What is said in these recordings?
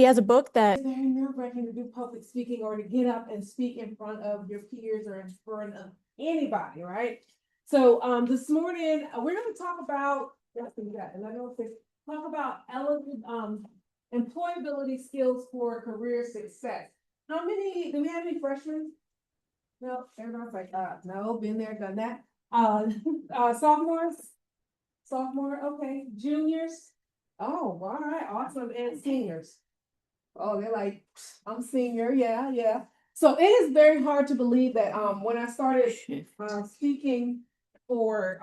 He has a book that It's very nerve-wracking to do public speaking or to get up and speak in front of your peers or in front of anybody, right? So this morning we're going to talk about talk about employability skills for career success. How many do we have any freshmen? No, everyone's like, no, been there, done that. Sophomores, okay, juniors. Oh, all right, awesome, and seniors. Oh, they're like, I'm senior, yeah. So it is very hard to believe that when I started speaking for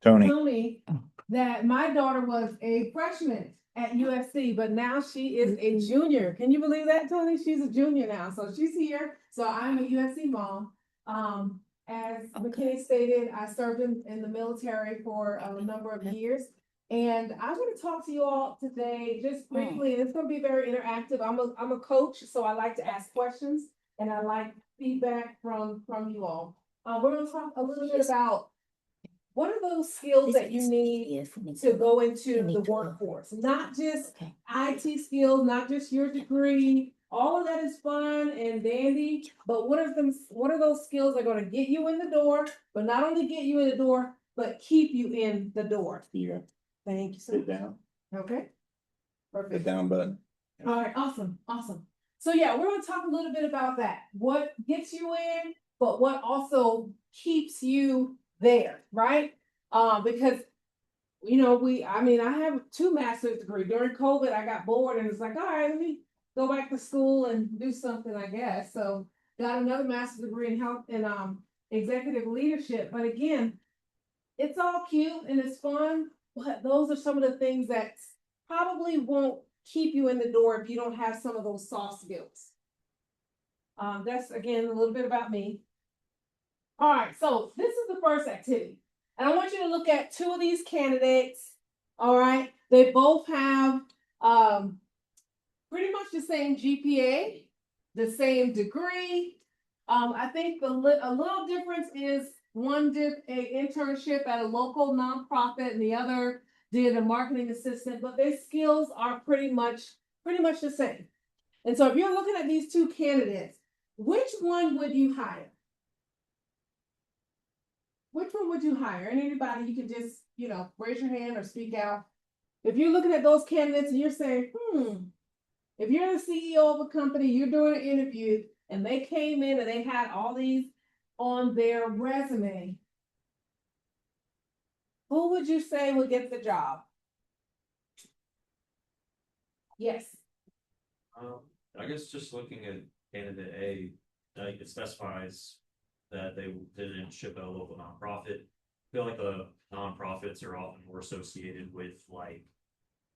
Tony, that my daughter was a freshman at USC, but now she is a junior. Can you believe that, Tony? She's a junior now. So she's here. So I'm a USC mom. As McKinney stated, I served in the military for a number of years. And I'm going to talk to you all today just briefly, and it's going to be very interactive. I'm a coach, so I like to ask questions and I like feedback from you all. We're going to talk a little bit about what are those skills that you need to go into the workforce, not just IT skills, not just your degree. All of that is fun and dandy, but what are those skills that are going to get you in the door, but not only get you in the door, but keep you in the door? Yeah. Thank you. Sit down. Okay. Perfect. Hit down button. All right, awesome. So yeah, we're going to talk a little bit about that. What gets you in, but what also keeps you there, right? Because I have 2 master's degrees. During COVID, I got bored and it's like, all right, let me go back to school and do something, I guess. So got another master's degree in health and executive leadership. But again, it's all cute and it's fun. But those are some of the things that probably won't keep you in the door if you don't have some of those soft skills. That's, again, a little bit about me. All right, so this is the first activity. And I want you to look at 2 of these candidates. All right, they both have pretty much the same GPA, the same degree. I think a little difference is one did an internship at a local nonprofit and the other did a marketing assistant, but their skills are pretty much the same. And so if you're looking at these 2 candidates, which one would you hire? Which one would you hire? And anybody, you can just, raise your hand or speak out. If you're looking at those candidates and you're saying, if you're the CEO of a company, you're doing an interview and they came in and they had all these on their resume, who would you say would get the job? Yes. I guess just looking at candidate A, it specifies that they did an internship at a local nonprofit. I feel like the nonprofits are often more associated with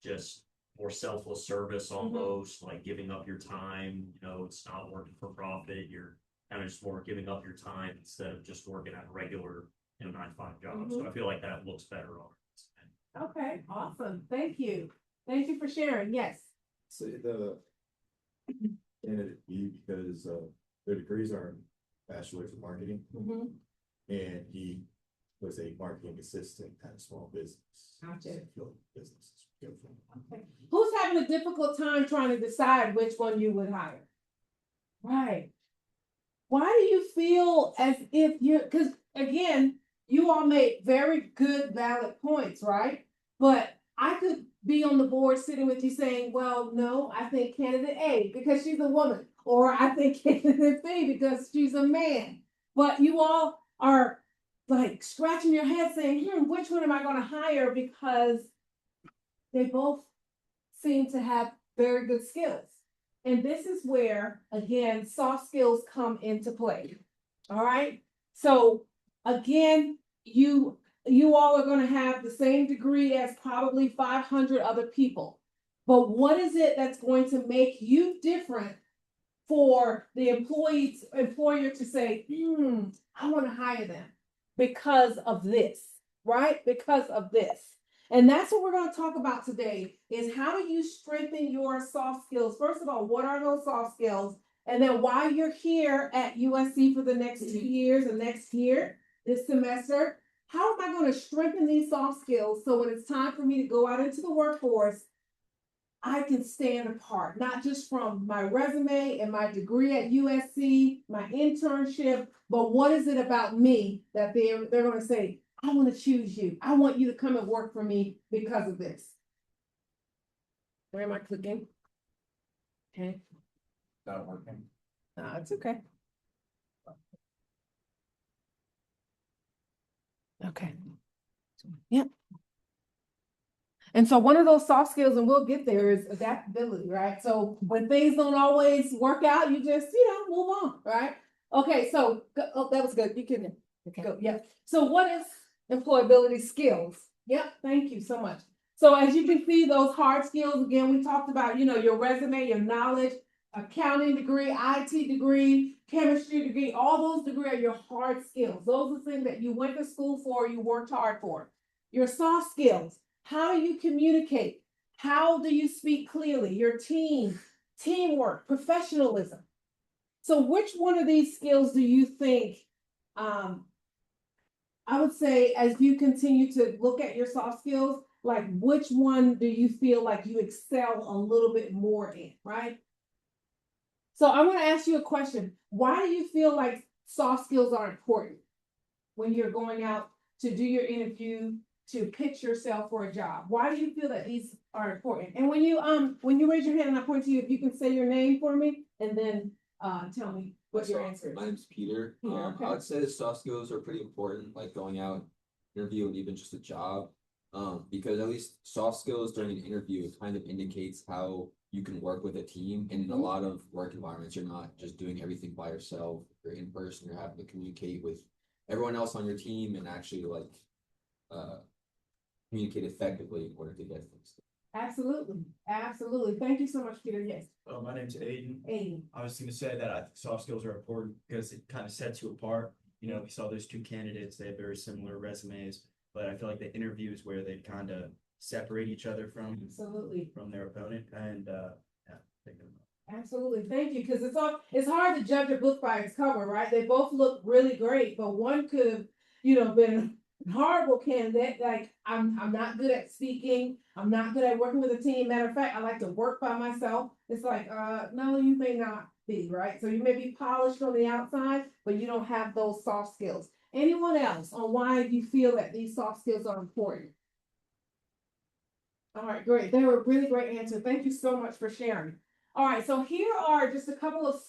just more selfless service almost, like giving up your time. It's not working for profit. You're kind of just more giving up your time instead of just working at a regular 9-to-5 job. So I feel like that looks better on it. Okay, awesome. Thank you for sharing. Yes. So the candidate B, because their degrees are bachelor of marketing, and he was a marketing assistant at a small business. Gotcha. Business. Okay. Who's having a difficult time trying to decide which one you would hire? Right. Why do you feel as if because again, you all make very good, valid points, right? But I could be on the board sitting with you saying, well, no, I think candidate A because she's a woman, or I think candidate B because she's a man. But you all are like scratching your head saying, which one am I going to hire? Because they both seem to have very good skills. And this is where, again, soft skills come into play. All right. So again, you all are going to have the same degree as probably 500 other people. But what is it that's going to make you different for the employer to say, I want to hire them because of this, right? Because of this. And that's what we're going to talk about today is how do you strengthen your soft skills? First of all, what are those soft skills? And then while you're here at USC for the next 2 years and next year, this semester, how am I going to strengthen these soft skills so when it's time for me to go out into the workforce, I can stand apart, not just from my resume and my degree at USC, my internship, but what is it about me that they're going to say, I want to choose you. I want you to come and work for me because of this. Where am I clicking? Okay. Not working. It's okay. Okay. Yep. And so one of those soft skills, and we'll get there, is adaptability, right? So when things don't always work out, you just, move on, right? Okay, so, oh, that was good. You can go, yeah. So what is employability skills? Yep, thank you so much. So as you can see, those hard skills, again, we talked about, your resume, your knowledge, accounting degree, IT degree, chemistry degree, all those degrees are your hard skills. Those are things that you went to school for, you worked hard for. Your soft skills, how do you communicate? How do you speak clearly? Your teamwork, professionalism. So which one of these skills do you think, I would say, as you continue to look at your soft skills, like which one do you feel like you excel a little bit more in, right? So I want to ask you a question. Why do you feel like soft skills are important when you're going out to do your interview, to pitch yourself for a job? Why do you feel that these are important? And when you raise your hand and I point to you, if you can say your name for me and then tell me what your answer is. My name's Peter. Peter, okay. I would say the soft skills are pretty important, like going out, interview, and even just a job. Because at least soft skills during an interview, it kind of indicates how you can work with a team. And in a lot of work environments, you're not just doing everything by yourself. You're in person, you're having to communicate with everyone else on your team and actually communicate effectively in order to get things done. Absolutely. Absolutely. Thank you so much, Peter. Yes. My name's Aiden. Aiden. I was going to say that I think soft skills are important because it kind of sets you apart. We saw those two candidates, they have very similar resumes, but I feel like the interview is where they kind of separate each other from their opponent. And Absolutely. Thank you. Because it's hard to judge a book by its cover, right? They both look really great, but one could have, been a horrible candidate. Like, I'm not good at speaking. I'm not good at working with a team. Matter of fact, I like to work by myself. It's like, no, you may not be, right? So you may be polished on the outside, but you don't have those soft skills. Anyone else on why you feel that these soft skills are important? All right, great. They were a really great answer. Thank you so much for sharing. All right, so here are just a couple of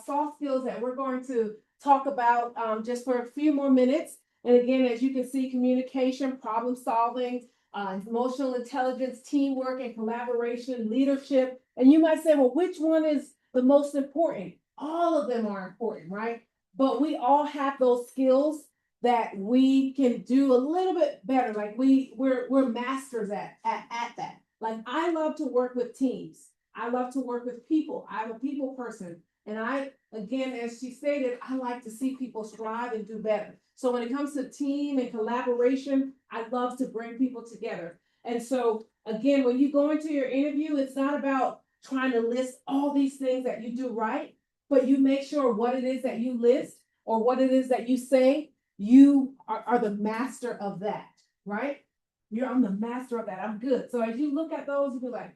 soft skills that we're going to talk about just for a few more minutes. And again, as you can see, communication, problem solving, emotional intelligence, teamwork and collaboration, leadership. And you might say, well, which one is the most important? All of them are important, right? But we all have those skills that we can do a little bit better. Like we're masters at that. Like I love to work with teams. I love to work with people. I'm a people person. And again, as she stated, I like to see people strive and do better. So when it comes to team and collaboration, I love to bring people together. And so again, when you go into your interview, it's not about trying to list all these things that you do right, but you make sure what it is that you list or what it is that you say, you are the master of that, right? I'm the master of that. I'm good. So as you look at those, you'll be like,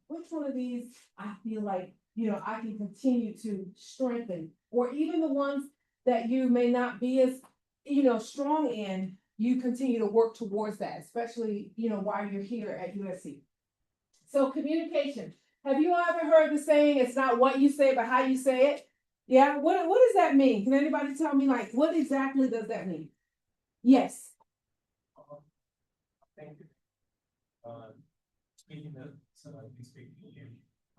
which one of these I feel like, I can continue to strengthen, or even the ones that you may not be as, strong in, you continue to work towards that, especially, while you're here at USC. So communication. Have you ever heard the saying, it's not what you say, but how you say it? Yeah. What does that mean? Can anybody tell me, like, what exactly does that mean? Yes. Thank you. Speaking of, so I can speak to you,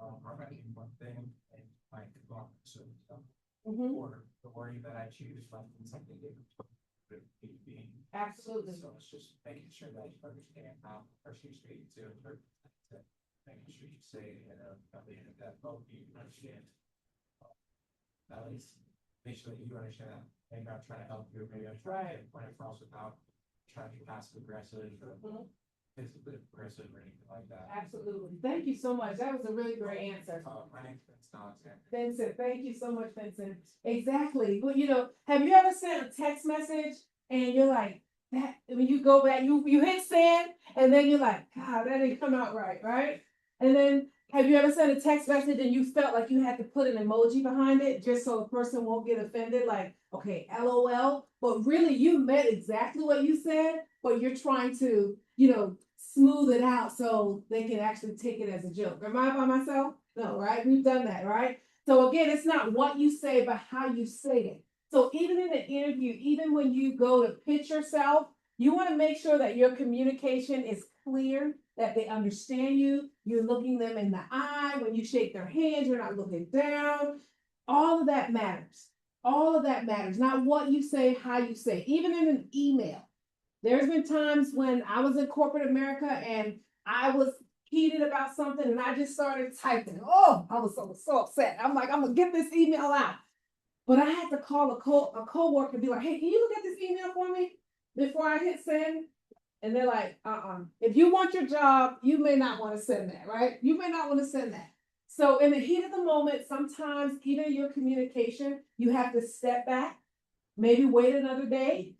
I'm writing one thing and like go on certain stuff. Or the wording that I choose, like something different. Absolutely. So it's just making sure that you understand how the person you're speaking to, making sure you say, at the end of that both you understand. At least make sure that you understand. Maybe I'm trying to help you, maybe I'm trying to get point across without trying to be passive aggressive or physically aggressive or anything like that. Absolutely. Thank you so much. That was a really great answer. My name's Vincent. Vincent, thank you so much, Vincent. Exactly. Well, have you ever sent a text message and you're like, that when you go back, you hit send, and then you're like, God, that didn't come out right, right? And then, have you ever sent a text message and you felt like you had to put an emoji behind it just so the person won't get offended? Like, okay, LOL, but really you meant exactly what you said, but you're trying to, smooth it out so they can actually take it as a joke. Am I by myself? No, right? We've done that, right? So again, it's not what you say, but how you say it. So even in an interview, even when you go to pitch yourself, you want to make sure that your communication is clear, that they understand you. You're looking them in the eye. When you shake their hands, you're not looking down. All of that matters. All of that matters. Not what you say, how you say. Even in an email. There's been times when I was in corporate America and I was heated about something and I just started typing. Oh, I was so upset. I'm like, I'm gonna get this email out. But I had to call a coworker and be like, hey, can you look at this email for me before I hit send? And they're like, if you want your job, you may not want to send that, right? You may not want to send that. So in the heat of the moment, sometimes even your communication, you have to step back, maybe wait another day,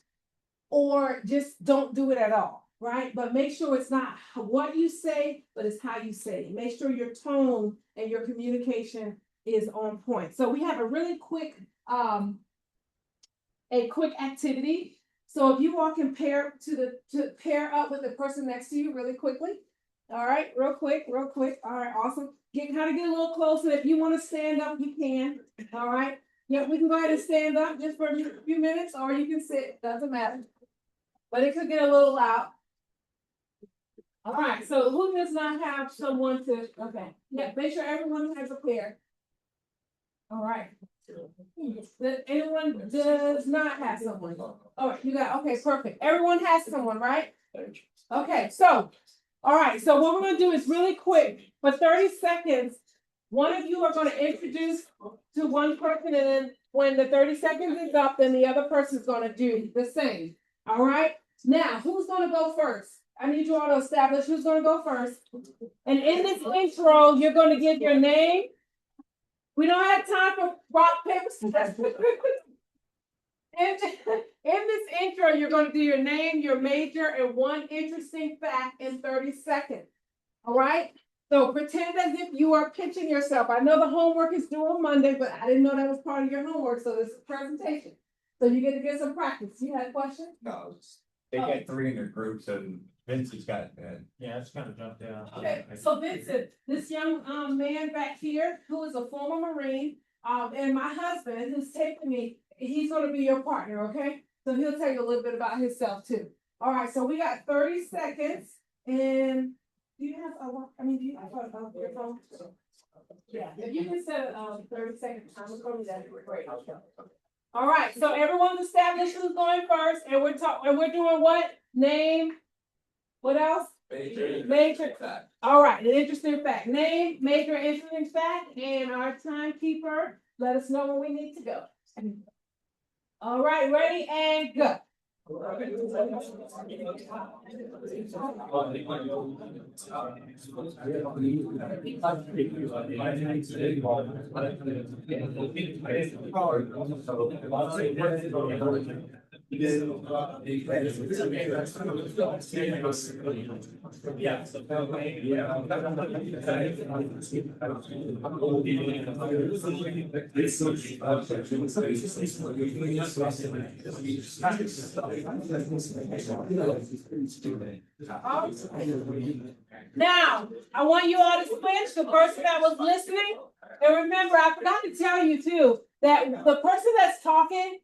or just don't do it at all, right? But make sure it's not what you say, but it's how you say it. Make sure your tone and your communication is on point. So we have a really quick activity. So if you all can pair up with the person next to you really quickly. All right, real quick. All right, awesome. Get a little closer. If you want to stand up, you can. All right. Yeah, we can go ahead and stand up just for a few minutes, or you can sit. Doesn't matter. But it could get a little loud. All right, so who does not have someone to, okay, yeah, make sure everyone has a pair. All right. Anyone does not have someone? All right, you got, okay, perfect. Everyone has someone, right? Okay, so, all right, so what we're gonna do is really quick, for 30 seconds, one of you are gonna introduce to one person, and then when the 30 seconds is up, then the other person's gonna do the same. All right, now who's gonna go first? I need you all to establish who's gonna go first. And in this intro, you're gonna give your name. We don't have time for rock, paper, scissors. In this intro, you're gonna do your name, your major, and one interesting fact in 30 seconds. All right? So pretend as if you are pitching yourself. I know the homework is due on Monday, but I didn't know that was part of your homework, so this is a presentation. So you get to get some practice. You had a question? No, they get 3 in their groups and Vince has got, Yeah, it's kind of jumped down. Okay, so Vincent, this young man back here, who is a former Marine, and my husband, who's taking me, he's gonna be your partner, okay? So he'll tell you a little bit about himself too. All right, so we got 30 seconds, and do you have do you have your phone? Yeah, if you can set a 30-second timer for me, that'd be great. All right, so everyone establish who's going first, and we're doing what? Name. What else? Major fact. All right, an interesting fact. Name, major, interesting fact, and our timekeeper, let us know when we need to go. All right, ready and go. Now, I want you all to switch the person that was listening. And remember, I forgot to tell you too, that the person that's talking,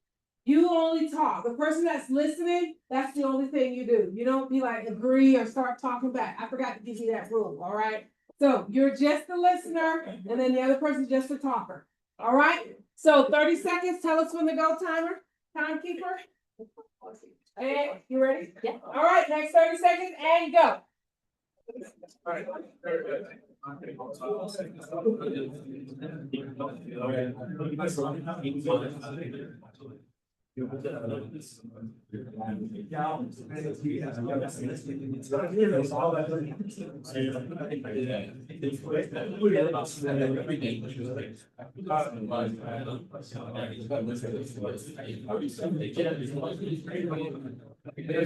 you only talk. The person that's listening, that's the only thing you do. You don't be like agree or start talking back. I forgot to give you that rule, all right? So you're just the listener, and then the other person's just the talker. All right? So 30 seconds, tell us when to go, timekeeper. And you ready? Yeah. All right, next 30 seconds and go. All right. All right.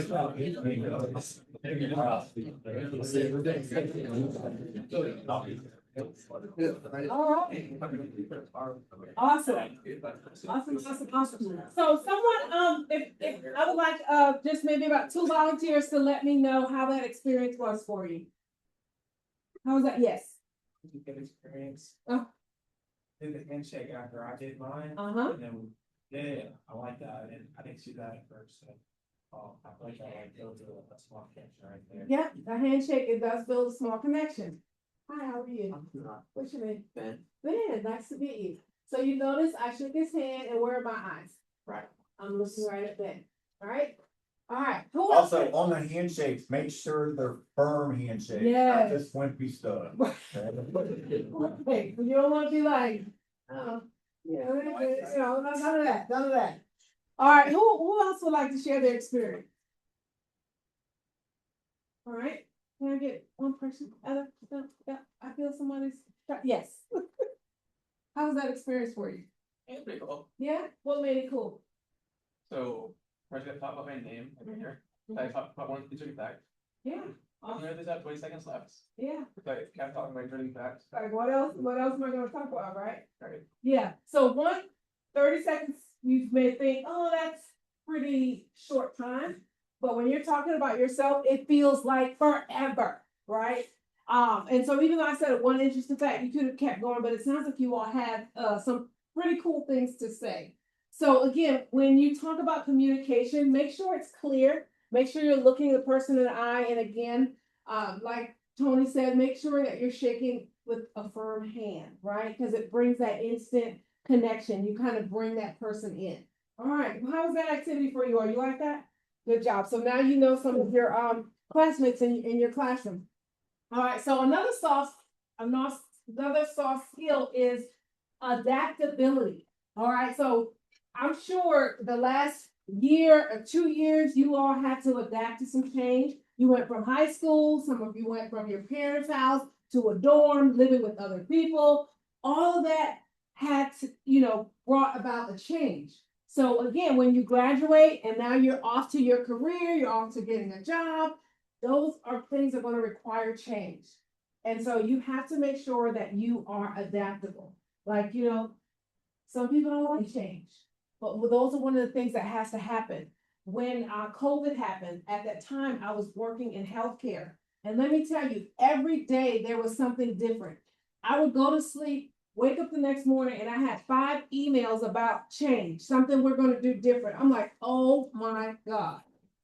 Awesome. Awesome. So someone, if I would like, just maybe about 2 volunteers to let me know how that experience was for you. How was that? Yes. Good experience. Oh. Did the handshake after I did mine. Uh-huh. And then, yeah, I like that, and I didn't see that at first, so. I feel like I like build a small connection right there. Yeah, the handshake, it does build a small connection. Hi, how are you? What's your name? Ben. Ben, nice to meet you. So you notice I shook his hand, and where are my eyes? Right. I'm looking right at Ben. All right? All right. Who else? Also, on the handshakes, make sure they're firm handshakes, Yes. not just wimpy stuff. Okay, you don't want to be like, none of that. All right, who else would like to share their experience? All right, can I get one person? Yeah, I feel somebody's, yes. How was that experience for you? It's pretty cool. Yeah, what made it cool? So, first I talk about my name over here. I talk about one specific fact. Yeah, There's about 20 seconds left. yeah. But can I talk about my dream facts? Like, what else am I gonna talk about, right? Right. Yeah, so 30 seconds, you may think, oh, that's pretty short time. But when you're talking about yourself, it feels like forever, right? And so even though I said one interesting fact, you could have kept going, but it sounds like you all have some pretty cool things to say. So again, when you talk about communication, make sure it's clear. Make sure you're looking the person in the eye. And again, like Tony said, make sure that you're shaking with a firm hand, right? Because it brings that instant connection. You kind of bring that person in. All right. Well, how was that activity for you? Are you like that? Good job. So now you know some of your classmates in your classroom. All right. So another soft skill is adaptability. All right. So I'm sure the last year or 2 years, you all had to adapt to some change. You went from high school, some of you went from your parents' house to a dorm, living with other people. All of that had to, brought about a change. So again, when you graduate and now you're off to your career, you're off to getting a job, those are things that are going to require change. And so you have to make sure that you are adaptable. Like, some people don't like change. But those are one of the things that has to happen. When COVID happened, at that time, I was working in healthcare. And let me tell you, every day there was something different. I would go to sleep, wake up the next morning, and I had 5 emails about change, something we're going to do different. I'm like, oh my God.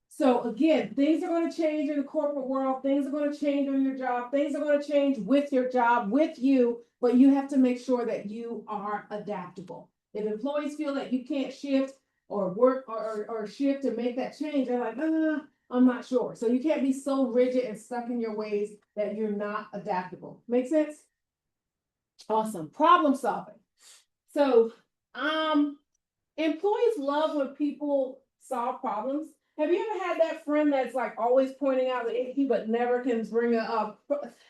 So again, things are going to change in the corporate world. Things are going to change on your job. Things are going to change with your job, with you. But you have to make sure that you are adaptable. If employees feel that you can't shift or work or shift to make that change, they're like, I'm not sure. So you can't be so rigid and stuck in your ways that you're not adaptable. Make sense? Awesome. Problem solving. So, employees love when people solve problems. Have you ever had that friend that's like always pointing out the issue, but never can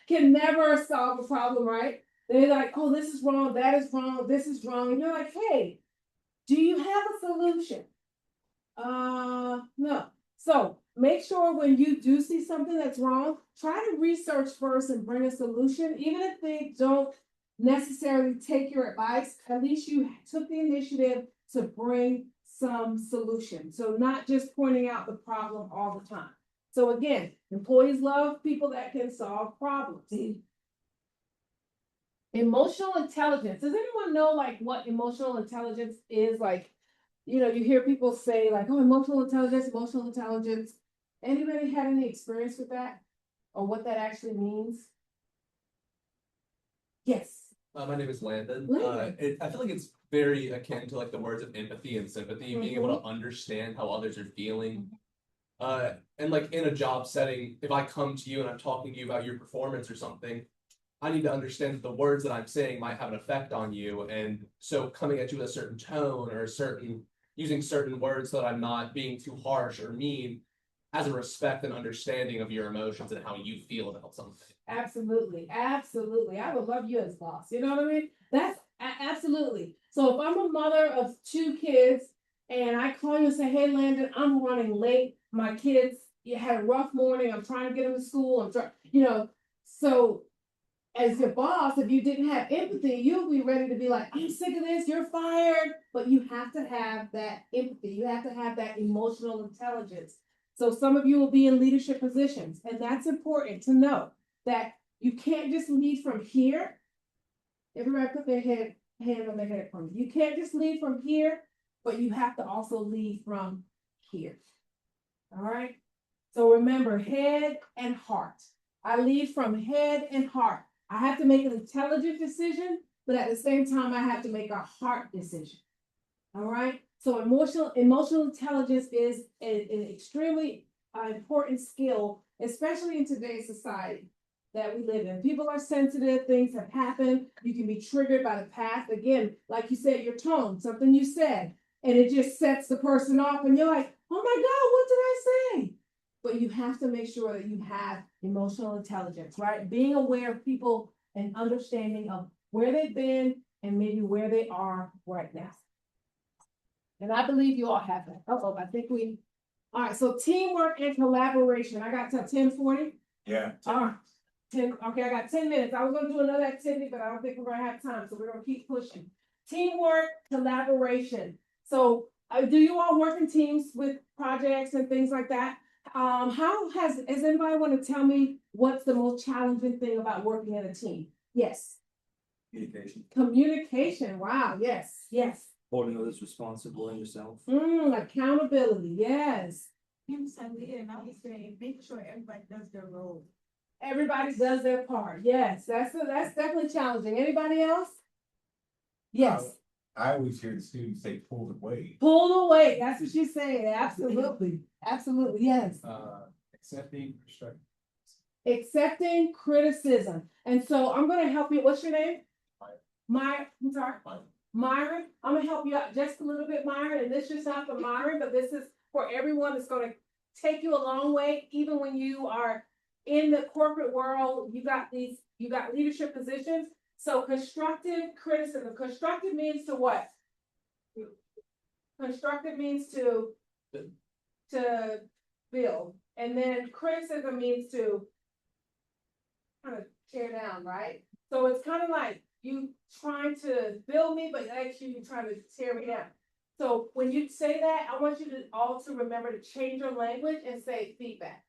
can never solve a problem, right? They're like, oh, this is wrong, that is wrong, this is wrong. And you're like, hey, do you have a solution? No. So make sure when you do see something that's wrong, try to research first and bring a solution. Even if they don't necessarily take your advice, at least you took the initiative to bring some solution. So not just pointing out the problem all the time. So again, employees love people that can solve problems. Emotional intelligence. Does anyone know like what emotional intelligence is? Like, you hear people say like, oh, emotional intelligence. Anybody had any experience with that or what that actually means? Yes. My name is Landon. Landon. I feel like it's very akin to like the words of empathy and sympathy, being able to understand how others are feeling. And like in a job setting, if I come to you and I'm talking to you about your performance or something, I need to understand that the words that I'm saying might have an effect on you. And so coming at you with a certain tone or using certain words so that I'm not being too harsh or mean has a respect and understanding of your emotions and how you feel about something. Absolutely. I would love you as boss. You know what I mean? That's absolutely. So if I'm a mother of 2 kids and I call you and say, hey, Landon, I'm running late. my kids had a rough morning, I'm trying to get them to school, I'm trying, you know, so as your boss, if you didn't have empathy, you'll be ready to be like, I'm sick of this, you're fired. But you have to have that empathy. You have to have that emotional intelligence. So some of you will be in leadership positions, and that's important to know that you can't just lead from here. Everybody put their hand on their head for me. You can't just lead from here, but you have to also lead from here. All right. So remember, head and heart. I lead from head and heart. I have to make an intelligent decision, but at the same time, I have to make a heart decision. All right. So emotional intelligence is an extremely important skill, especially in today's society that we live in. People are sensitive. Things have happened. You can be triggered by the past. Again, like you said, your tone, something you said, and it just sets the person off, and you're like, "Oh my God, what did I say?" But you have to make sure that you have emotional intelligence, right? Being aware of people and understanding of where they've been and maybe where they are right now. And I believe you all have that. I think all right, so teamwork and collaboration. I got to 10:40. Yeah. All right, 10, okay, I got 10 minutes. I was gonna do another activity, but I don't think we're gonna have time, so we're gonna keep pushing. Teamwork, collaboration. So do you all work in teams with projects and things like that? How has anybody want to tell me what's the most challenging thing about working in a team? Yes. Communication. Communication. Wow. Yes. Yes. Holding others responsible and yourself. Accountability. Yes. And I was saying, make sure everybody does their role. Everybody does their part. Yes. That's definitely challenging. Anybody else? Yes. I always hear the students say pull the weight. Pull the weight. That's what she's saying. Absolutely. Absolutely. Yes. Accepting constructive. Accepting criticism. And so I'm going to help you. What's your name? I'm sorry. Myron. I'm going to help you out just a little bit, Myron. And this is not for Myron, but this is for everyone. It's going to take you a long way. Even when you are in the corporate world, you got leadership positions. So constructive criticism. Constructive means to what? Constructive means to build. And then criticism means to kind of tear down, right? So it's kind of like you trying to build me, but actually you're trying to tear me down. So when you say that, I want you to also remember to change your language and say feedback.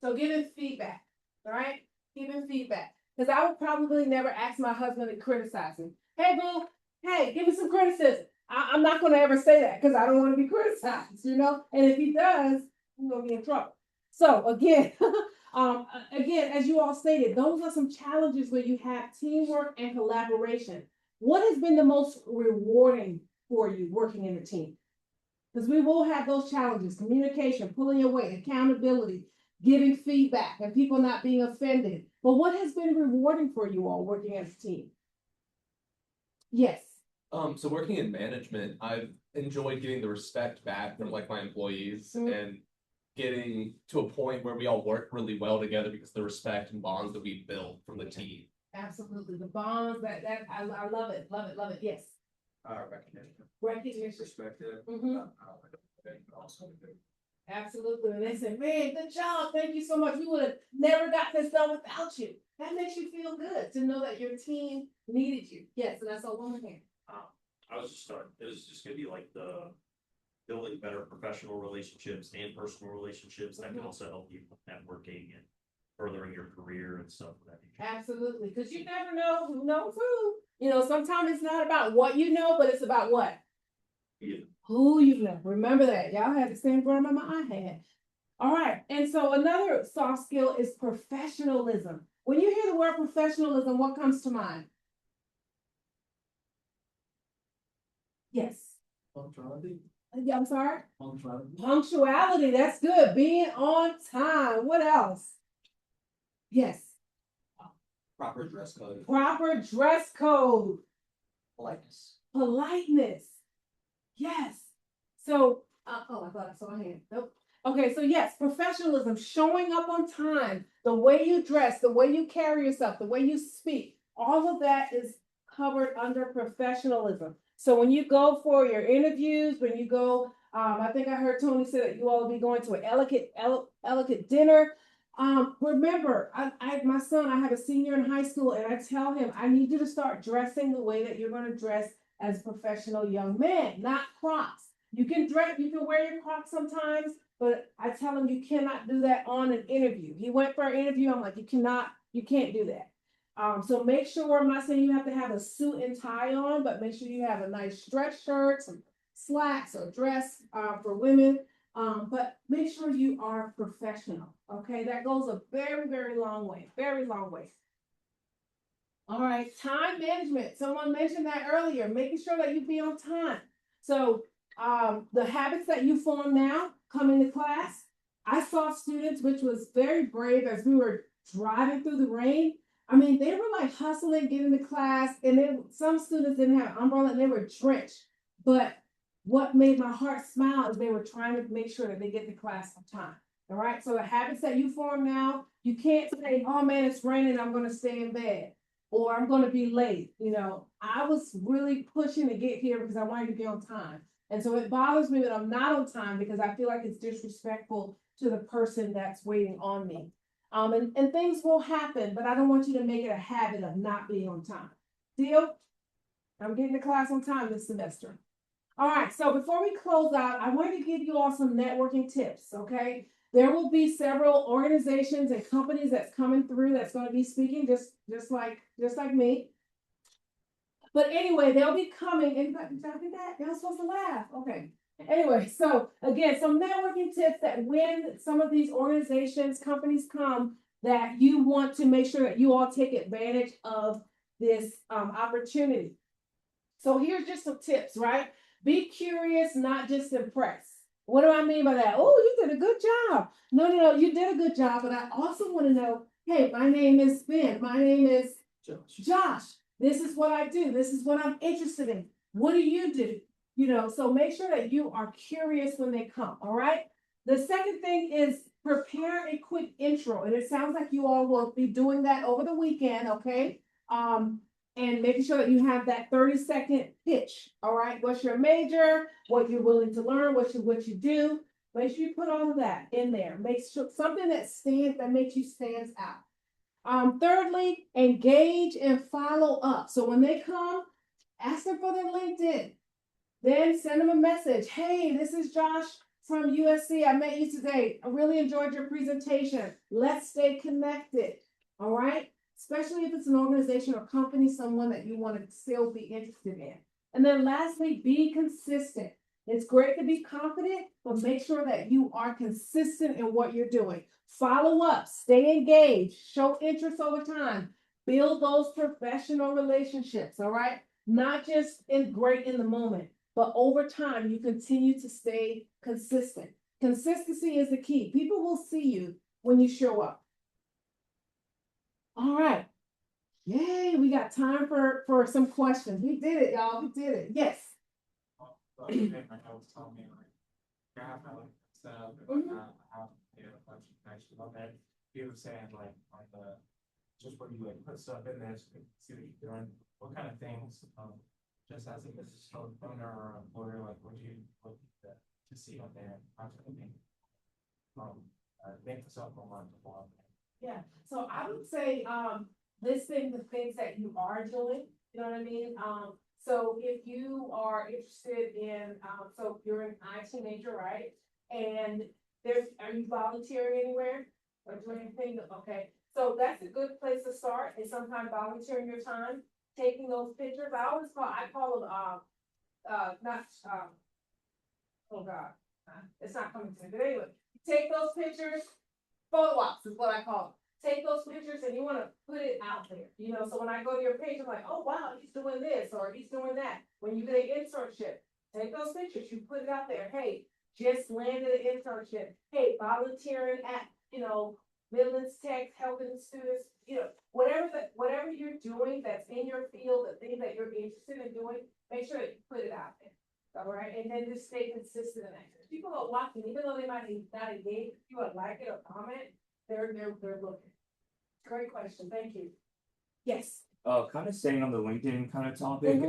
So give him feedback, all right? Give him feedback. Because I would probably never ask my husband to criticize me. Hey, boo, hey, give me some criticism. I'm not going to ever say that because I don't want to be criticized, you know? And if he does, I'm going to be in trouble. So again, again, as you all stated, those are some challenges where you have teamwork and collaboration. What has been the most rewarding for you working in a team? Because we will have those challenges: communication, pulling your weight, accountability, giving feedback, and people not being offended. But what has been rewarding for you all working as a team? Yes. So working in management, I've enjoyed getting the respect back from like my employees and getting to a point where we all work really well together because of the respect and bonds that we built from the team. Absolutely. The bonds that I love it. Love it. Love it. Yes. Recognition. Recognition. Perspective. Also. Absolutely. And they say, man, good job. Thank you so much. We would have never gotten this done without you. That makes you feel good to know that your team needed you. Yes, and that's all one thing. I was just starting, it was just gonna be like the building better professional relationships and personal relationships that can also help you with networking and furthering your career and stuff of that nature. Absolutely. Because you never know who knows who. You know, sometimes it's not about what you know, but it's about what? Yeah. Who you know. Remember that. Y'all had the same grandmama I had. All right. And so another soft skill is professionalism. When you hear the word professionalism, what comes to mind? Yes. Punctuality. Yeah, I'm sorry. Punctuality. Punctuality. That's good. Being on time. What else? Yes. Proper dress code. Proper dress code. Politeness. Politeness. Yes. So, I thought I saw a hand. Nope. Okay, so yes, professionalism, showing up on time, the way you dress, the way you carry yourself, the way you speak, all of that is covered under professionalism. So when you go for your interviews, when you go I think I heard Tony say that you all will be going to an elegant dinner. Remember, my son, I have a senior in high school, and I tell him, I need you to start dressing the way that you're going to dress as a professional young man, not Crocs. You can wear your Crocs sometimes, but I tell him you cannot do that on an interview. He went for an interview. I'm like, you can't do that. So make sure, I'm not saying you have to have a suit and tie on, but make sure you have a nice stretch shirt, some slacks or dress, for women. But make sure you are professional. Okay, that goes a very, very long way, very long way. All right, time management. Someone mentioned that earlier, making sure that you be on time. So, the habits that you form now coming to class. I saw students, which was very brave as we were driving through the rain. I mean, they were like hustling, getting to class, and then some students didn't have an umbrella and they were drenched. But what made my heart smile is they were trying to make sure that they get to class on time. All right. So the habits that you form now, you can't say, oh man, it's raining, I'm going to stay in bed or I'm going to be late. You know, I was really pushing to get here because I wanted to be on time. And so it bothers me that I'm not on time because I feel like it's disrespectful to the person that's waiting on me. And things will happen, but I don't want you to make it a habit of not being on time. Deal? I'm getting to class on time this semester. All right, so before we close out, I wanted to give you all some networking tips, okay? There will be several organizations and companies that's coming through that's going to be speaking just like me. But anyway, they'll be coming. Anybody do that? You're not supposed to laugh. Okay. Anyway, so again, some networking tips that when some of these organizations, companies come, that you want to make sure that you all take advantage of this opportunity. So here's just some tips, right? Be curious, not just impressed. What do I mean by that? Oh, you did a good job. No, you did a good job. But I also want to know, hey, my name is Ben. My name is Josh. This is what I do. This is what I'm interested in. What do you do? You know, so make sure that you are curious when they come. All right. The second thing is prepare a quick intro. And it sounds like you all will be doing that over the weekend. Okay. And making sure that you have that 30-second pitch. All right. What's your major? What you're willing to learn? What you do? Make sure you put all of that in there. Make sure something that makes you stand out. Thirdly, engage and follow up. So when they come, ask them for their LinkedIn. Then send them a message. Hey, this is Josh from USC. I met you today. I really enjoyed your presentation. Let's stay connected. All right. Especially if it's an organization or company, someone that you want to still be interested in. And then lastly, be consistent. It's great to be confident, but make sure that you are consistent in what you're doing. Follow up, stay engaged, show interest over time, build those professional relationships, all right? Not just great in the moment, but over time, you continue to stay consistent. Consistency is the key. People will see you when you show up. All right. Yay, we got time for some questions. We did it, y'all. We did it. Yes. I was telling me like, I have my like set up, and I have a bunch of connections on that. He was saying like on the just where you like put stuff in there so they can see what you're doing. What kind of things, just as a business owner or employer, like would you look to see on there? Make yourself more marketable. Yeah. So I would say listing the things that you are doing. You know what I mean? So if you are interested in, so you're an IT major, right? And are you volunteering anywhere or doing anything? Okay. So that's a good place to start, is sometimes volunteering your time, taking those pictures. I call them, oh God, it's not coming to me. But anyway, take those pictures, photo ops is what I call them. Take those pictures and you want to put it out there, you know, so when I go to your page, I'm like, oh, wow, he's doing this or he's doing that. When you get an internship, take those pictures, you put it out there. Hey, just landed an internship. Hey, volunteering at, Midlands Tech, helping students, whatever you're doing that's in your field, the thing that you're interested in doing, make sure that you put it out there. All right. And then just stay consistent in that. People are watching, even though they might not engage with you or like it or comment, they're looking. Great question. Thank you. Yes. Kind of staying on the LinkedIn kind of topic.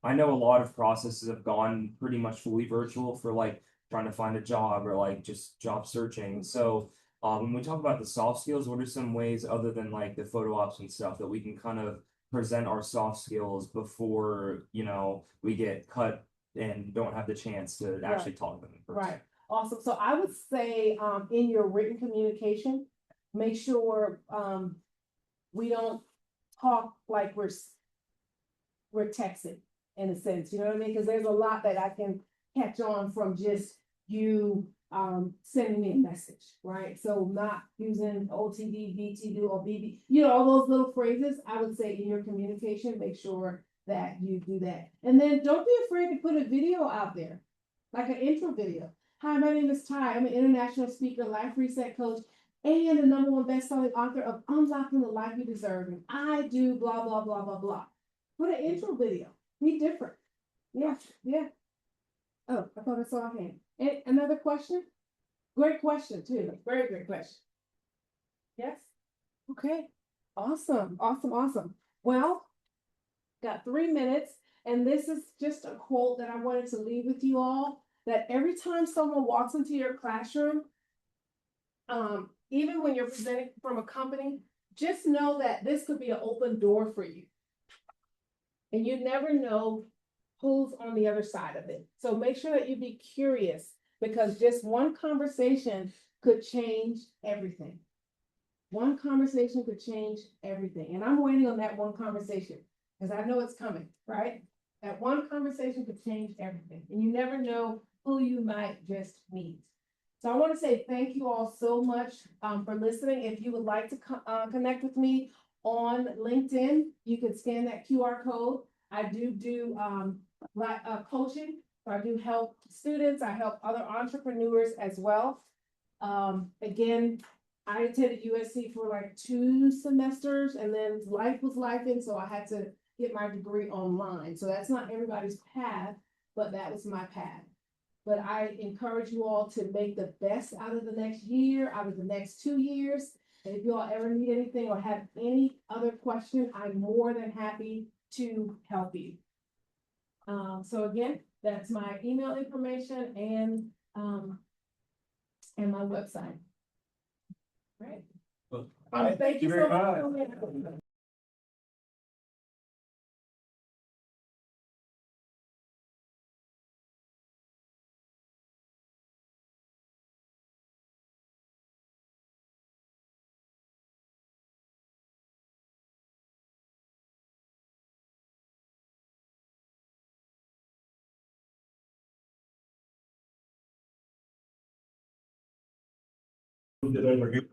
I know a lot of processes have gone pretty much fully virtual for like trying to find a job or like just job searching. So, when we talk about the soft skills, what are some ways other than like the photo ops and stuff that we can kind of present our soft skills before, we get cut and don't have the chance to actually talk to them in person? Right, awesome. So I would say, in your written communication, make sure, we don't talk like we're texting in a sense, you know what I mean? Because there's a lot that I can catch on from just you, sending me a message, right? So not using OTD, BTD, or BB, all those little phrases, I would say in your communication, make sure that you do that. And then don't be afraid to put a video out there, like an intro video. Hi, my name is Ty. I'm an international speaker, life reset coach, and the #1 best-selling author of Unlocking the Life You Deserve. And I do blah, blah, blah, blah, blah. Put an intro video. Be different. Yeah, yeah. Oh, I thought I saw a hand. And another question? Great question, too. Very great question. Yes? Okay. Awesome, awesome, awesome. Well, got 3 minutes, and this is just a quote that I wanted to leave with you all, that every time someone walks into your classroom, even when you're presenting from a company, just know that this could be an open door for you. And you never know who's on the other side of it. So make sure that you be curious, because just one conversation could change everything. One conversation could change everything. And I'm waiting on that one conversation because I know it's coming, right? That one conversation could change everything. And you never know who you might just meet. So I want to say thank you all so much for listening. If you would like to connect with me on LinkedIn, you can scan that QR code. I do coaching. So I do help students. I help other entrepreneurs as well. Again, I attended USC for like 2 semesters, and then life was life, and so I had to get my degree online. So that's not everybody's path, but that was my path. But I encourage you all to make the best out of the next year, out of the next 2 years. And if you all ever need anything or have any other question, I'm more than happy to help you. So again, that's my email information and my website. Right. Well, Thank you very so much. Did I forget?